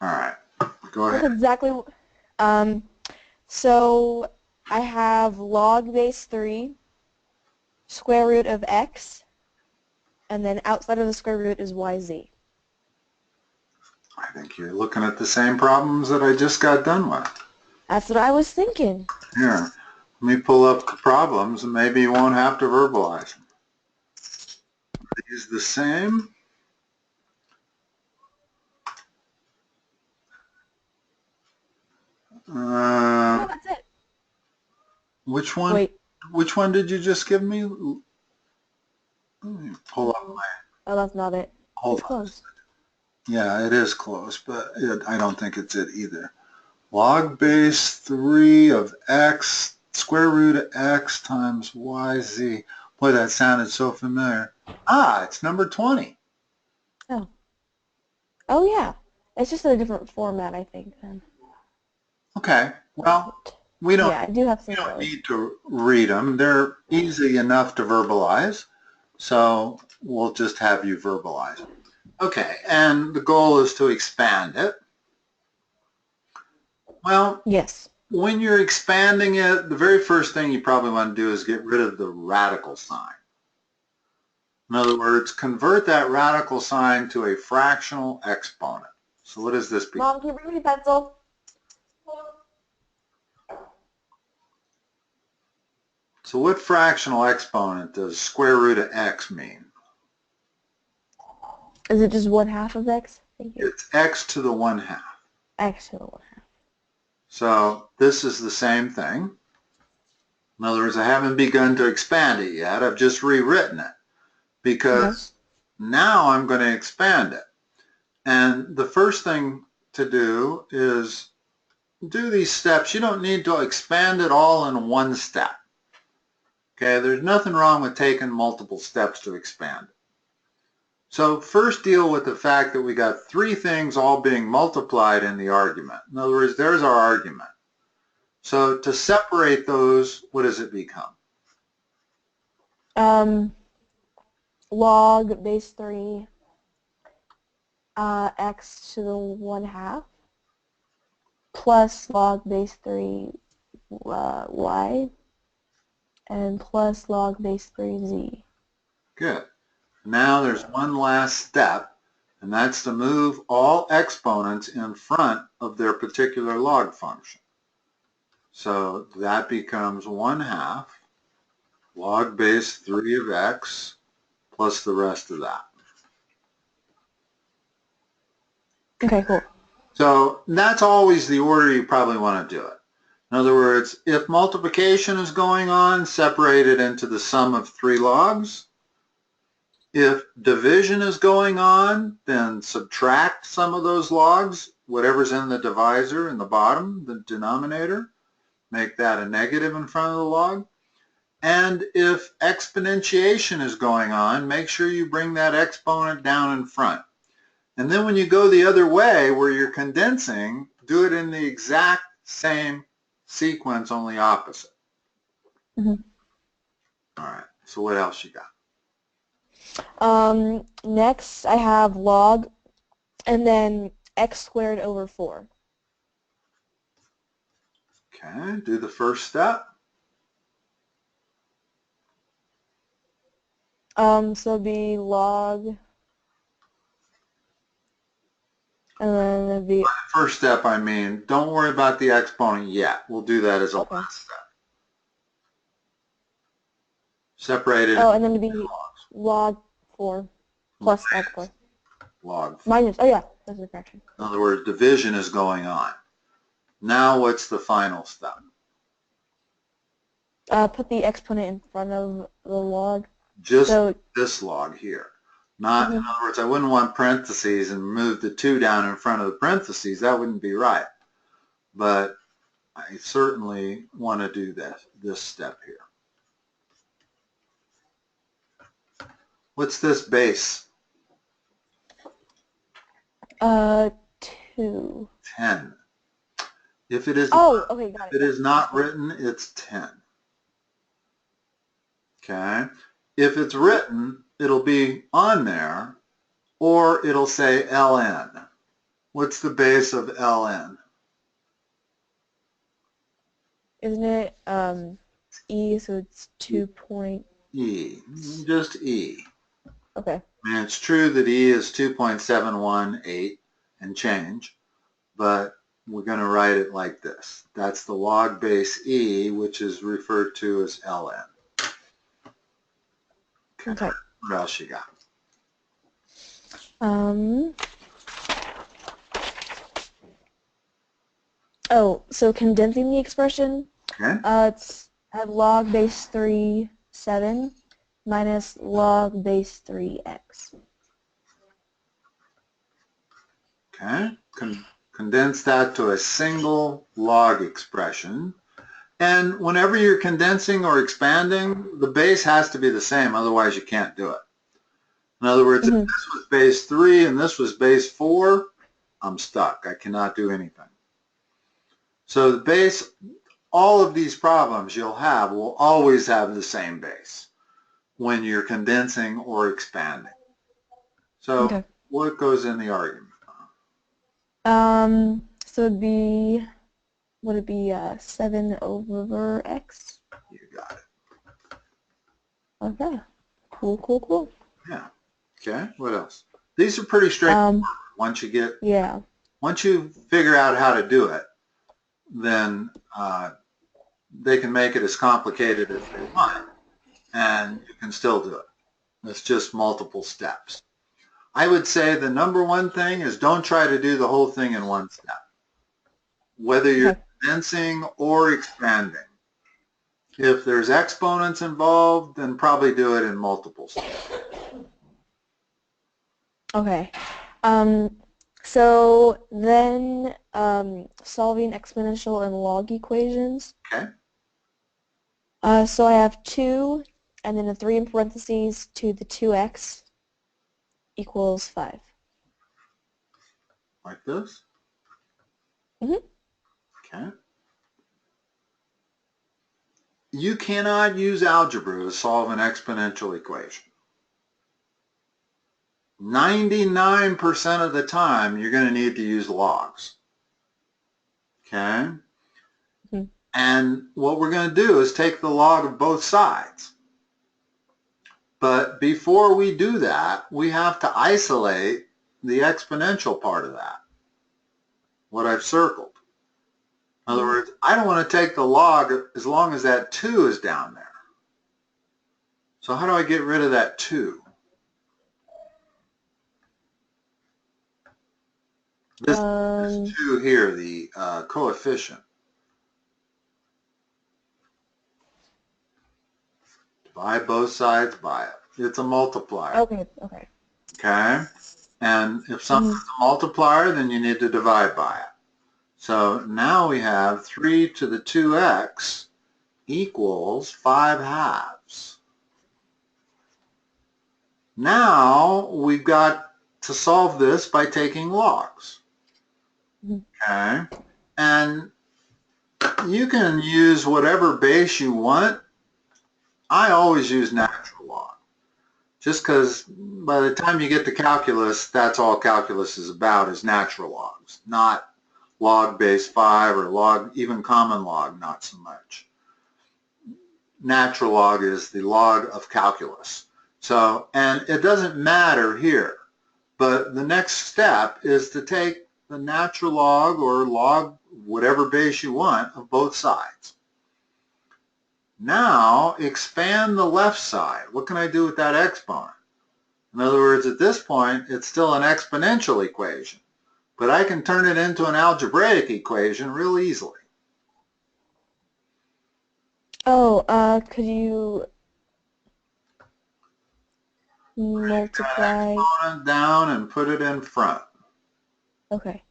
All right, go That's ahead. exactly. Um, so I have log base 3, square root of x, and then outside of the square root is yz. I think you're looking at the same problems that I just got done with. That's what I was thinking. Here, let me pull up the problems and maybe you won't have to verbalize them. Are these the same? No, that's it. Which one? Wait. Which one did you just give me? Let me pull up my. Oh, that's not it. Hold It's on. close. Yeah, it is close, but I don't think it's it either. Log base 3 of x, square root of x times yz. Boy, that sounded so familiar. Ah, it's number 20. Oh. Oh, yeah. It's just in a different format, I think, then. Okay, well, Right. we don't, Yeah, I do have some we of don't those. need to read them. They're easy enough to verbalize, so we'll just have you verbalize it. Okay, and the goal is to expand it. Well, Yes. when you're expanding it, the very first thing you probably want to do is get rid of the radical sign. In other words, convert that radical sign to a fractional exponent. So what does this become? Mom, can you bring me a pencil? So what fractional exponent does square root of x mean? Is it just 1/2 of x? Thank you. It's x to the 1/2. X to the 1/2. So this is the same thing. In other words, I haven't begun to expand it yet. I've just rewritten it Okay. because now I'm going to expand it. And the first thing to do is do these steps. You don't need to expand it all in one step. Okay, there's nothing wrong with taking multiple steps to expand it. So first deal with the fact that we got three things all being multiplied in the argument. In other words, there's our argument. So to separate those, what does it become? Log base 3 x to the 1/2 plus log base 3 y and plus log base 3 z. Good. Now there's one last step, and that's to move all exponents in front of their particular log function. So that becomes 1/2 log base 3 of x plus the rest of that. Okay, cool. So that's always the order you probably want to do it. In other words, if multiplication is going on, separate it into the sum of 3 logs. If division is going on, then subtract some of those logs, whatever's in the divisor in the bottom, the denominator, make that a negative in front of the log. And if exponentiation is going on, make sure you bring that exponent down in front. And then when you go the other way, where you're condensing, do it in the exact same sequence, only opposite. Mm-hmm. All right, so what else you got? Next I have log and then x squared over 4. Okay, do the first step. So it'd be log, and then it'd be, First step, I mean, don't worry about the exponent yet. We'll do that as a okay. last step. Separate it Oh, into and then it'd be log 4 plus log 4. log 4. Minus, oh yeah, that's the fraction. In other words, division is going on. Now what's the final step? Put the exponent in front of the log. Just So, this log here. Not, in other words, I wouldn't want parentheses and move the 2 down in front of the parentheses. That wouldn't be right. But I certainly want to do this step here. What's this base? 2. 10. If it is, Oh, okay, got if it it. is not written, it's 10. Okay? If it's written, it'll be on there, or it'll say ln. What's the base of ln? Isn't it E, so it's 2 point... E, just E. Okay. I mean, it's true that E is 2.718 and change, but we're going to write it like this. That's the log base E, which is referred to as ln. Okay. What else you got? Oh, so condensing the expression, Okay. it's at log base 3, 7 minus log base 3x. Okay. Condense that to a single log expression. And whenever you're condensing or expanding, the base has to be the same, otherwise you can't do it. In other words, if this was base 3 and this was base 4, I'm stuck. I cannot do anything. So the base, all of these problems you'll have will always have the same base when you're condensing or expanding. So what goes in the argument? So it'd be, would it be 7 over x? You got it. Okay. Cool, cool, cool. Yeah. Okay. What else? These are pretty straightforward. Once you figure out how to do it, then they can make it as complicated as they want, and you can still do it. It's just multiple steps. I would say the number one thing is don't try to do the whole thing in one step, whether you're condensing or expanding. If there's exponents involved, then probably do it in multiple steps. Okay. So then solving exponential and log equations. Okay. So I have 2 and then a 3 in parentheses to the 2x equals 5. Like this? Mm-hmm. Okay. You cannot use algebra to solve an exponential equation. 99% of the time, you're going to need to use logs. Okay? Mm-hmm. And what we're going to do is take the log of both sides. But before we do that, we have to isolate the exponential part of that, what I've circled. In other words, I don't want to take the log as long as that 2 is down there. So how do I get rid of that 2? This 2 here, the coefficient. Divide both sides by it. It's a multiplier. Okay. Okay? And if something's a multiplier, then you need to divide by it. So now we have 3 to the 2x equals 5 halves. Now we've got to solve this by taking logs. Okay? And you can use whatever base you want. I always use natural log. Just because by the time you get to calculus, that's all calculus is about is natural logs, not log base 5 or log, even common log, not so much. Natural log is the log of calculus. So, and it doesn't matter here, but the next step is to take the natural log or log, whatever base you want, of both sides. Now, expand the left side. What can I do with that exponent? In other words, at this point, it's still an exponential equation, but I can turn it into an algebraic equation real easily. Oh, could you multiply? Exponent down and put it in front. Okay.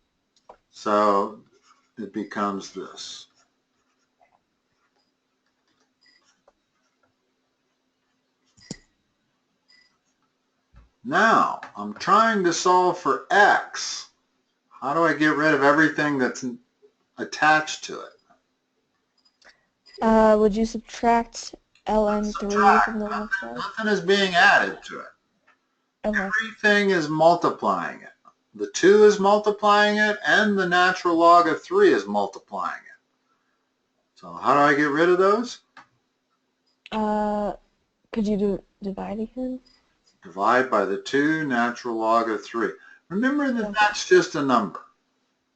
So it becomes this. Now, I'm trying to solve for x. How do I get rid of everything that's attached to it? Would you subtract ln3 from the left side? Nothing is being added to it. Okay. Everything is multiplying it. the 2 is multiplying it, and the natural log of 3 is multiplying it. So how do I get rid of those? Could you divide again? Divide by the 2 natural log of 3. Remember that that's just a number.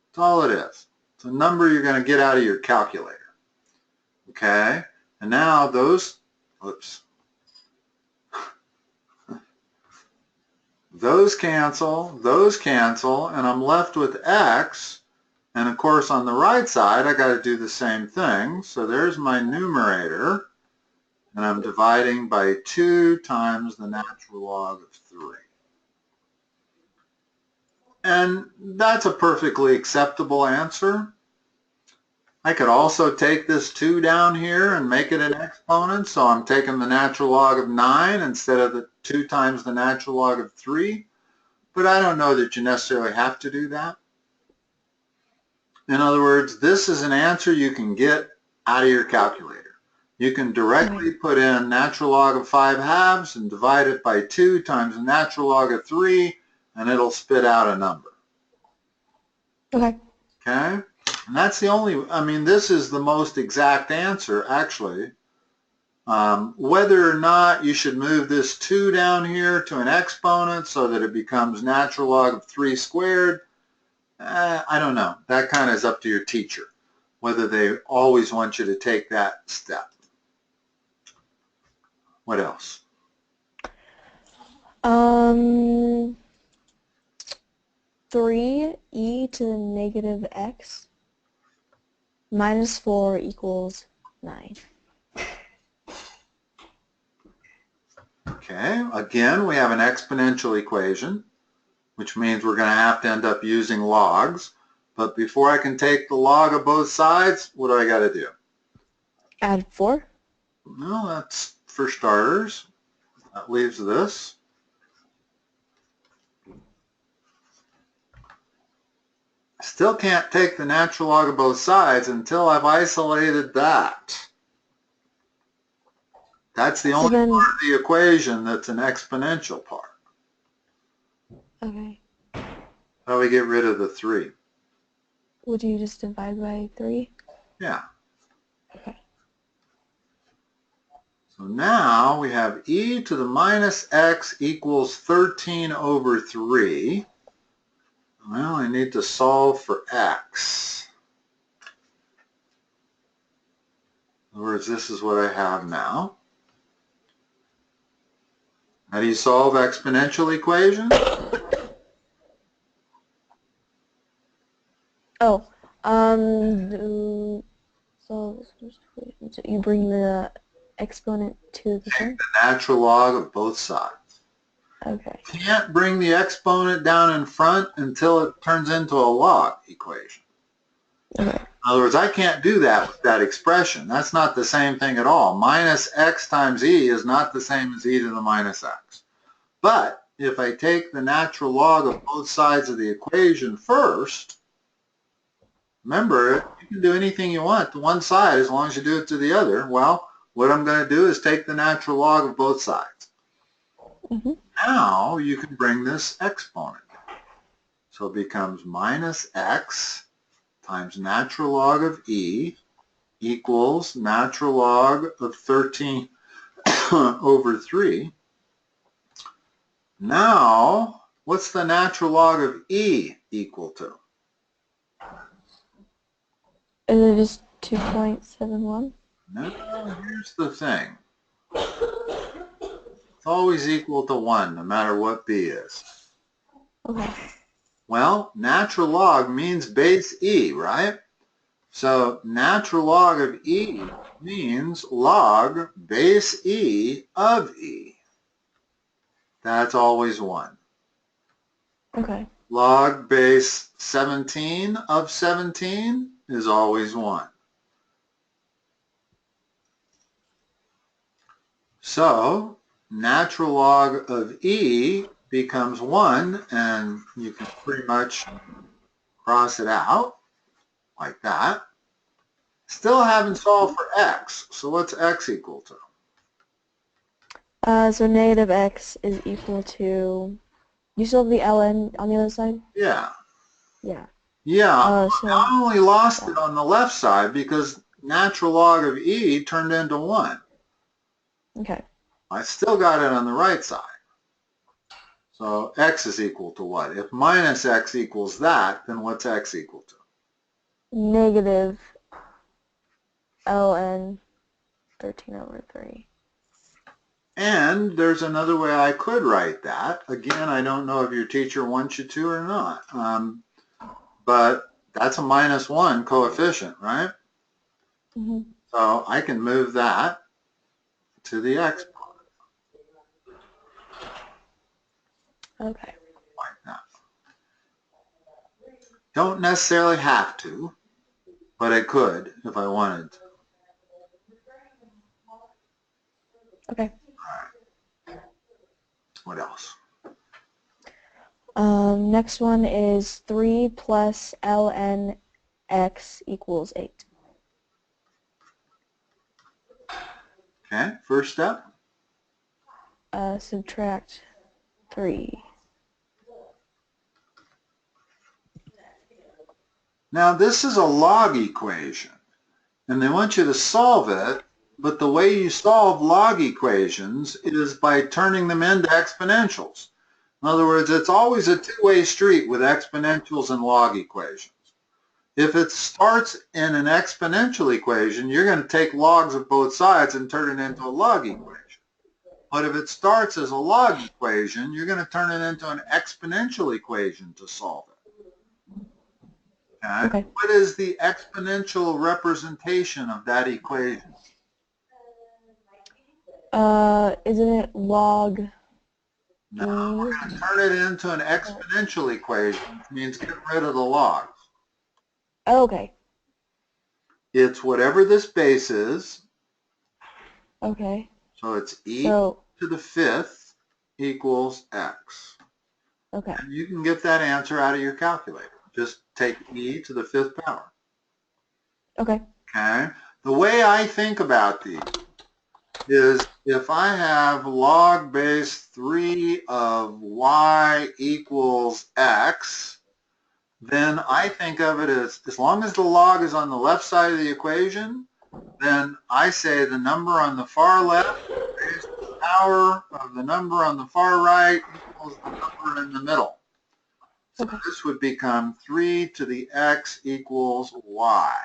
That's all it is. It's a number you're going to get out of your calculator. Okay? And now those, those cancel, and I'm left with x. And of course on the right side I got to do the same thing. So there's my numerator. And I'm dividing by 2 times the natural log of 3. And that's a perfectly acceptable answer. I could also take this 2 down here and make it an exponent. So I'm taking the natural log of 9 instead of the 2 times the natural log of 3. But I don't know that you necessarily have to do that. In other words, this is an answer you can get out of your calculator. You can directly put in natural log of 5/2 and divide it by 2 times the natural log of 3, and it'll spit out a number. Okay. Okay? And that's the only, I mean, this is the most exact answer, actually. Whether or not you should move this 2 down here to an exponent so that it becomes natural log of 3 squared, I don't know. That kind of is up to your teacher, whether they always want you to take that step. What else? 3e to the negative x minus 4 equals 9. Okay, again, we have an exponential equation, which means we're going to have to end up using logs. But before I can take the log of both sides, what do I got to do? Add 4? Well, that's for starters. That leaves this. Still can't take the natural log of both sides until I've isolated that. That's the only part of the equation that's an exponential part. Okay. How do we get rid of the 3? Would you just divide by 3? Yeah. Okay. So now we have e to the minus x equals 13 over 3. Well, I need to solve for x. In other words, this is what I have now. How do you solve exponential equations? Oh, so you bring the exponent to the Take the natural log of both sides. Okay. Can't bring the exponent down in front until it turns into a log equation. Okay. In other words, I can't do that with that expression. That's not the same thing at all. Minus x times e is not the same as e to the minus x. But if I take the natural log of both sides of the equation first, remember, you can do anything you want to one side as long as you do it to the other. Well, what I'm going to do is take the natural log of both sides. Now you can bring this exponent. So it becomes minus x times natural log of e equals natural log of 13 over 3. Now, what's the natural log of e equal to? Is it just 2.71? No, here's the thing. It's always equal to 1, no matter what b is. Okay. Well, natural log means base e, right? So natural log of e means log base e of e. That's always 1. Okay. Log base 17 of 17 is always 1. So natural log of e becomes 1, and you can pretty much cross it out like that. Still haven't solved for x, so what's x equal to? So negative x is equal to You still have the ln on the other side? Yeah. Yeah. Yeah, So I only lost yeah. it on the left side because natural log of e turned into 1. Okay. I still got it on the right side. So x is equal to what? If minus x equals that, then what's x equal to? Negative ln 13/3. And there's another way I could write that. Again, I don't know if your teacher wants you to or not. But that's a -1 coefficient, right? Mm-hmm. So I can move that to the x Okay. like that. Don't necessarily have to, but I could if I wanted to. Okay. What else? Next one is 3 plus ln x equals 8. Okay, first step. Subtract 3. Now this is a log equation, and they want you to solve it, but the way you solve log equations is by turning them into exponentials. In other words, it's always a two-way street with exponentials and log equations. If it starts in an exponential equation, you're going to take logs of both sides and turn it into a log equation. But if it starts as a log equation, you're going to turn it into an exponential equation to solve it. Okay? Okay. What is the exponential representation of that equation? Isn't it log No, we're e? going to turn it into an exponential equation, which means get rid of the logs. Oh, okay. It's whatever this base is, Okay. so it's e So, to the 5th equals x. okay. And you can get that answer out of your calculator. Just take e to the 5th power. Okay. Okay? The way I think about these is if I have log base 3 of y equals x, then I think of it as long as the log is on the left side of the equation, then I say the number on the far left raised to the power of the number on the far right equals the number in the middle. So Okay. this would become 3 to the x equals y.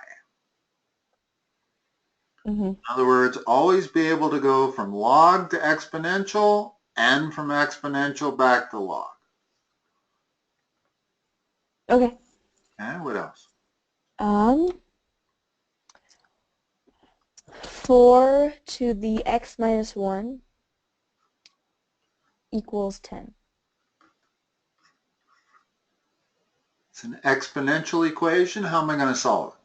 Mm-hmm. In other words, always be able to go from log to exponential and from exponential back to log. Okay. Okay, what else? 4 to the x minus 1 equals 10. It's an exponential equation. How am I going to solve it?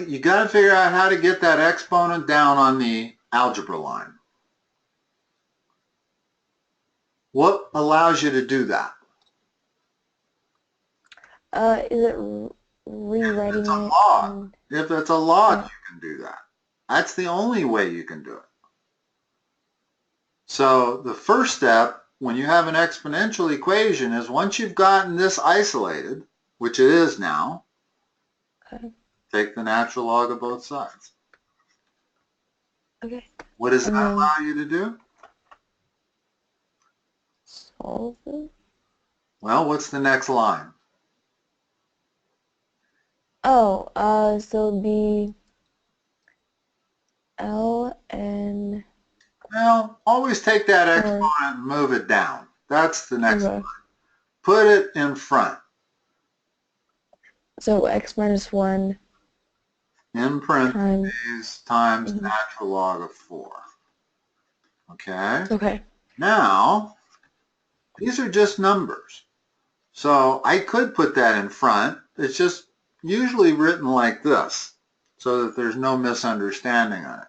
You gotta figure out how to get that exponent down on the algebra line. What allows you to do that? Is it rewriting It's a it? log. If it's a log, Yeah. you can do that. That's the only way you can do it. So the first step when you have an exponential equation is once you've gotten this isolated, which it is now, Okay. take the natural log of both sides. Okay. What does And that then allow you to do? solve it. Well, what's the next line? Oh, so it'd be ln. Well, always take that Or exponent and move it down. That's the next okay. line. Put it in front. So x minus 1 In times. parentheses times Mm-hmm. natural log of 4. Okay? Okay. Now, these are just numbers. So I could put that in front. It's just usually written like this so that there's no misunderstanding on it.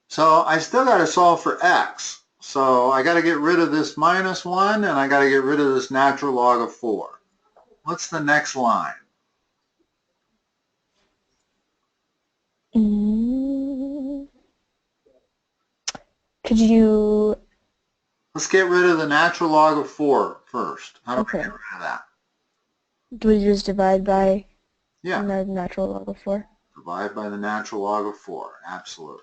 So I still got to solve for x. So I got to get rid of this -1 and I got to get rid of this natural log of 4. What's the next line? Could you? Let's get rid of the natural log of 4 first. How do we Okay. get rid of that? Do we just divide by Yeah, the natural log of 4? divide by the natural log of 4. Absolutely.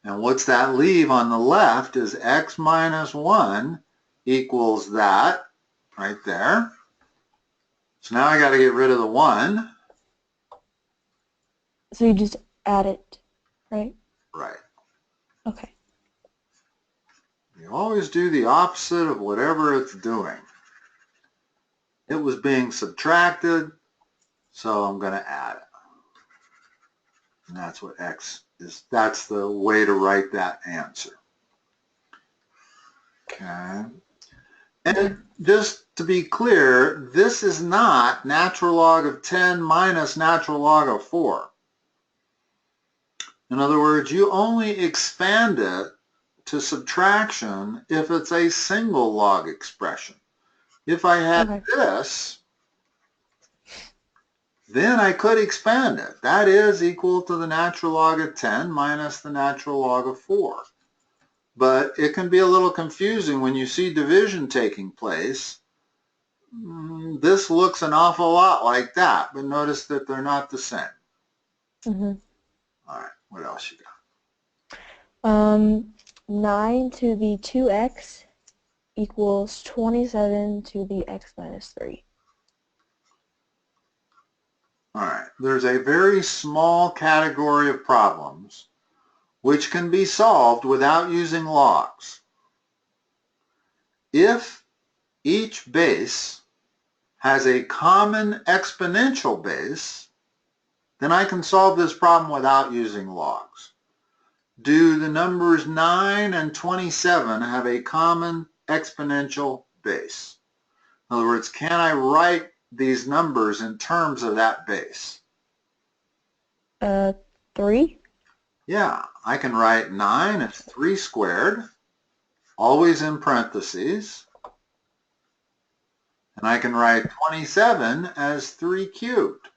And what's that leave on the left is x minus 1 equals that right there. So now I got to get rid of the 1. So you just add it, right? Right. Okay. You always do the opposite of whatever it's doing. It was being subtracted, so I'm going to add it. And that's what x is. That's the way to write that answer. Okay. And just to be clear, this is not natural log of 10 minus natural log of 4. In other words, you only expand it to subtraction if it's a single log expression. If I had this, then I could expand it. That is equal to the natural log of 10 minus the natural log of 4. But it can be a little confusing when you see division taking place. This looks an awful lot like that, but notice that they're not the same. Mm-hmm. All right, what else you got? 9 to the 2x equals 27 to the x minus 3. All right, there's a very small category of problems which can be solved without using logs. If each base has a common exponential base, then I can solve this problem without using logs. Do the numbers 9 and 27 have a common exponential base? In other words, can I write these numbers in terms of that base? 3? Yeah, I can write 9 as 3 squared, always in parentheses. And I can write 27 as 3 cubed,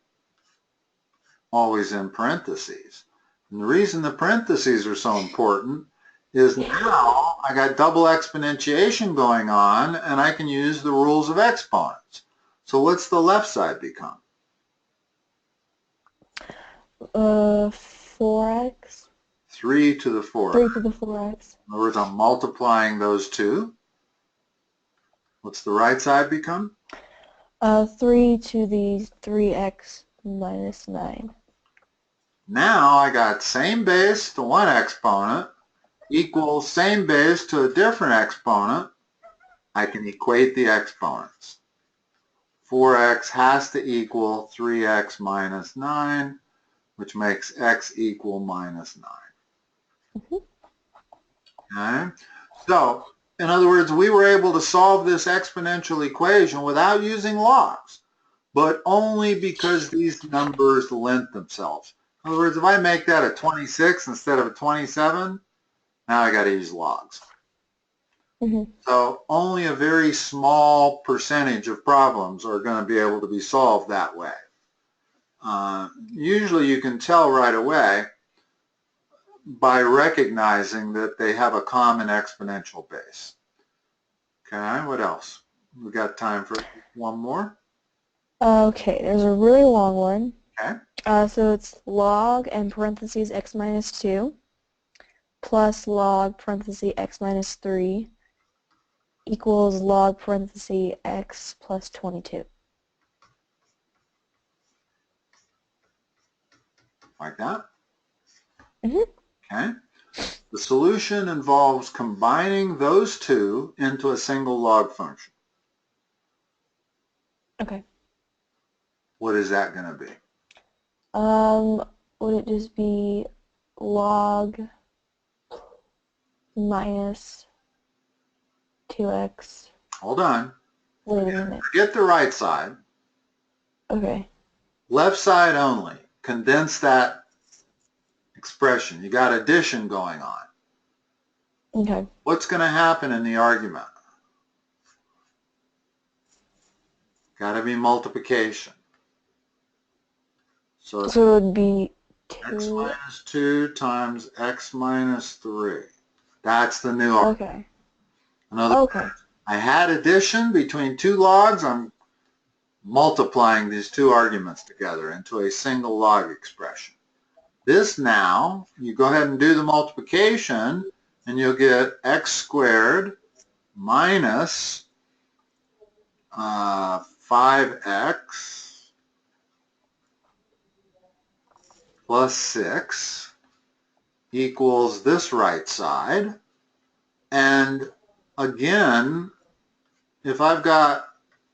always in parentheses. And the reason the parentheses are so important is now I got double exponentiation going on and I can use the rules of exponents. So what's the left side become? 4x. 3 to the 4x. 3 to the 4x. In other words, I'm multiplying those two. What's the right side become? 3 to the 3x minus 9. Now I got same base to one exponent equals same base to a different exponent. I can equate the exponents. 4x has to equal 3x minus 9, which makes x equal minus 9. Okay? So, in other words, we were able to solve this exponential equation without using logs, but only because these numbers lent themselves. In other words, if I make that a 26 instead of a 27, now I got to use logs. So only a very small percentage of problems are going to be able to be solved that way. Usually you can tell right away by recognizing that they have a common exponential base. Okay, what else? We got time for one more? Okay, there's a really long one. Okay. So it's log and parentheses x minus 2 plus log parentheses x minus 3 equals log parentheses x plus 22. Like that? Mm-hmm. Okay. The solution involves combining those two into a single log function. Okay. What is that going to be? Would it just be log minus 2x? Hold on. Wait a minute. Forget the right side. Okay. Left side only. Condense that expression. You got addition going on. Okay. What's going to happen in the argument? Got to be multiplication. So So it would be x 2. minus 2 times x minus 3. That's the new argument. Okay. In other words, I had addition between two logs. I'm multiplying these two arguments together into a single log expression. This now, you go ahead and do the multiplication, and you'll get x squared minus 5x plus 6 equals this right side. And again, if I've got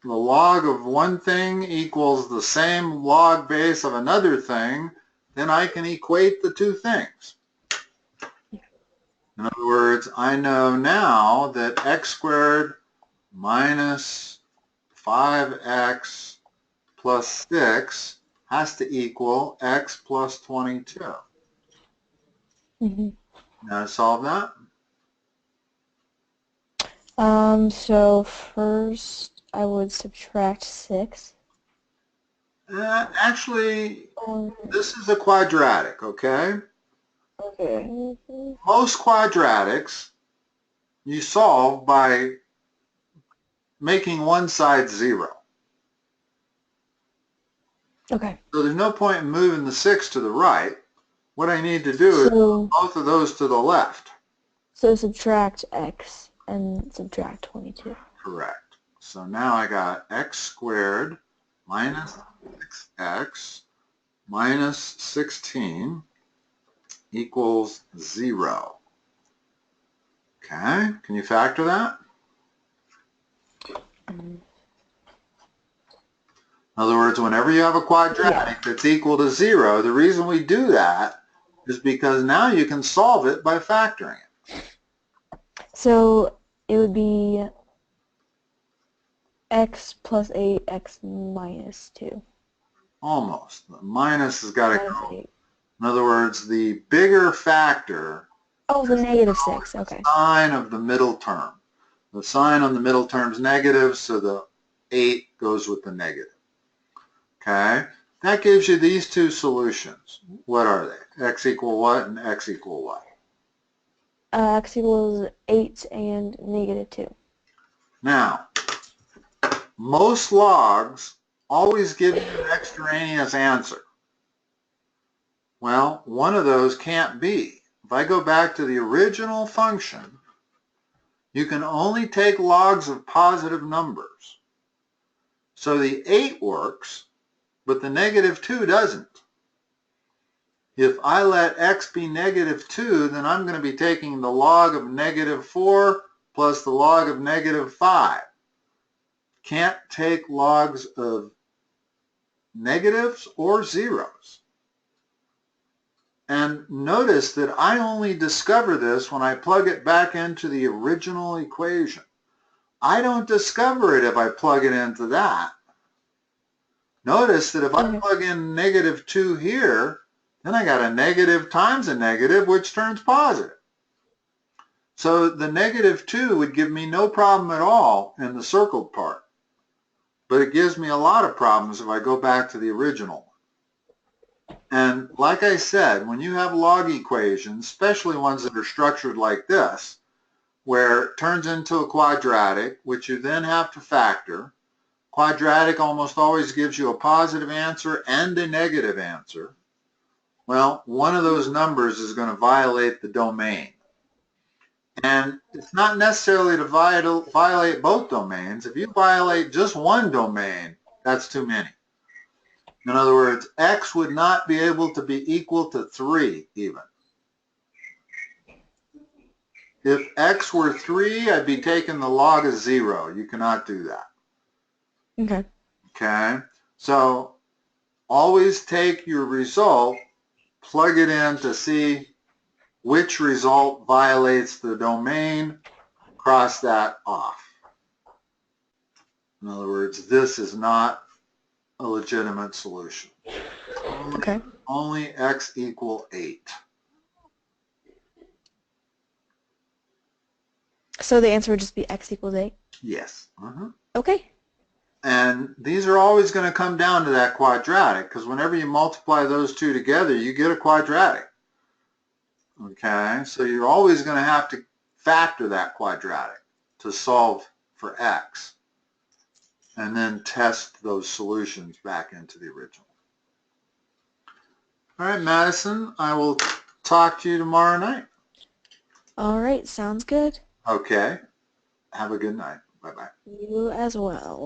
the log of one thing equals the same log base of another thing, then I can equate the two things. In other words, I know now that x squared minus 5x plus 6 has to equal x plus 22. Mm-hmm. Now to solve that? So first I would subtract 6. Actually, this is a quadratic, okay? Okay. Most quadratics you solve by making one side 0. Okay. So there's no point in moving the 6 to the right. What I need to do is move both of those to the left. So subtract x and subtract 22. Correct. So now I got x squared minus 6x minus 16 equals 0. Okay, can you factor that? In other words, whenever you have a quadratic that's equal to 0, the reason we do that is because now you can solve it by factoring it. So it would be x plus 8, x minus 2. Almost. The minus has got to go. 8. In other words, the bigger factor Oh, the negative 6. Okay. the sign of the middle term. The sign on the middle term is negative, so the 8 goes with the negative. Okay? That gives you these two solutions. What are they? X equal what and x equal what? X equals 8 and negative 2. Now, most logs always give you an extraneous answer. Well, one of those can't be. If I go back to the original function, you can only take logs of positive numbers. So the 8 works, but the negative 2 doesn't. If I let x be negative 2, then I'm going to be taking the log of negative 4 plus the log of negative 5. Can't take logs of negatives or zeros. And notice that I only discover this when I plug it back into the original equation. I don't discover it if I plug it into that. Notice that if I plug in negative 2 here, then I got a negative times a negative, which turns positive. So the negative 2 would give me no problem at all in the circled part. But it gives me a lot of problems if I go back to the original. And like I said, when you have log equations, especially ones that are structured like this, where it turns into a quadratic, which you then have to factor, quadratic almost always gives you a positive answer and a negative answer. Well, one of those numbers is going to violate the domain. And it's not necessarily to violate both domains. If you violate just one domain, that's too many. In other words, x would not be able to be equal to 3 even. If x were 3, I'd be taking the log of 0. You cannot do that. Okay. Okay? So always take your result, plug it in to see which result violates the domain, cross that off. In other words, this is not a legitimate solution. Only x equal 8. So the answer would just be x equals 8? Yes. Okay. And these are always going to come down to that quadratic, because whenever you multiply those two together, you get a quadratic. Okay, so you're always going to have to factor that quadratic to solve for x, and then test those solutions back into the original. All right, Madison, I will talk to you tomorrow night. All right, sounds good. Okay, have a good night. Bye-bye. You as well.